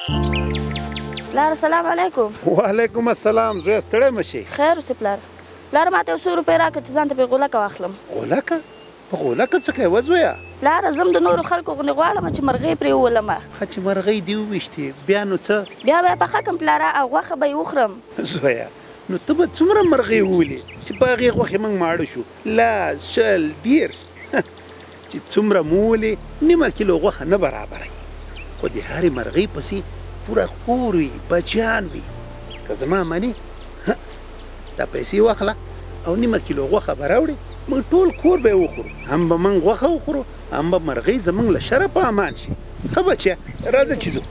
پلار السلام علیکم. وعلیکم السلام. زویه ستړی مه شې. خیر اوسې پلار. پلار ماته یو 100 روپۍ راکړه چې ځان ته پرې غولکه واخلم. غولکه؟ په غولکه څه کوې وزویه؟ پلاره زه هم د نورو خلکو غوندې غواړم چې مرغۍ پرې وولمه. ښه چې مرغۍ دې وویشتې بیا نو څه؟ بیا به یې پخه کړم پلاره او غوښه به یې وخورم. زویه نو ته به څومره مرغۍ وولې چې په هغې غوښې موږ ماړه شو؟ 10 20 چې څومره مو ولې 1/2 کیلو غوښه نه برابروي. خو د هرې مرغۍ پسې پوره خور وي بچیان وي. که زما منې دا پیسې واخله او 1/2 کیلو غوښه به راوړې موږ ټول کور به یې وخورو. هم به موږ غوښه وخورو هم به مرغۍ زموږ له شره په امان شي. ښه بچیه راځه چې ځو.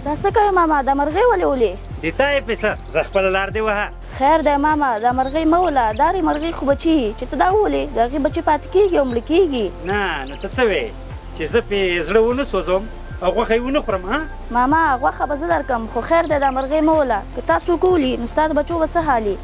دا څه کوې ماما دا مرغۍ ولې ولې؟ د تا یې پیسه زه خپله لار دې وهه. خیر دی ماما دا مرغۍ مه وله. دا رې مرغۍ خو بچي چې ته دا وولې د هغې بچي پاتې کېږي او مړه کېږي. نه نو ته څه وې چې زه پې زړه ونه سوځوم او غوښه یې ونه خورم؟ ماما غوښه به زه درکړم خو خیر دی دا مرغۍ مه وله. که تا څوک وولي نو ستا د بچو به څه حال وي؟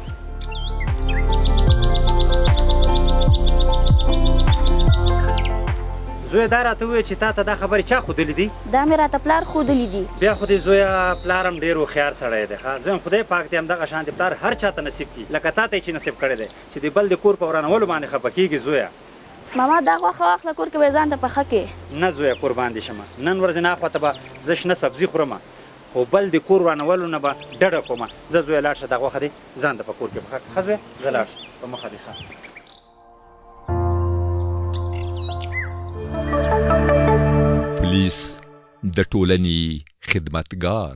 زویه دا راته ووایه چې تا ته دا خبرې چا ښودلې دي؟ دا مې راته پلار ښودلي دي. بیا خو دې زویه پلار هم ډېر هوښیار سړی دی. ښه زه هم خدای پاک دې همدغه شانتې پلار هر چا ته نصیب کړي لکه تا ته یې چې نصیب کړی دی چې د بل د کور په ورانولو باندې خفه کېږي. زویه ماما دا غوښه واخله کور کې به یې ځان ته پخه کړې. نه زویه قربان دې شمه نن ورځې ناخوا ته به زه شنه سبزي خورم خو بل د کور ورانولو نه به ډډه کوم. زه زویه لاړ شه دا غوښه دې ځان ته په کور کې پخه کړه. ښه زویه زه لاړ شه په مخه دې. ښه پولیس د ټولنې خدمتګار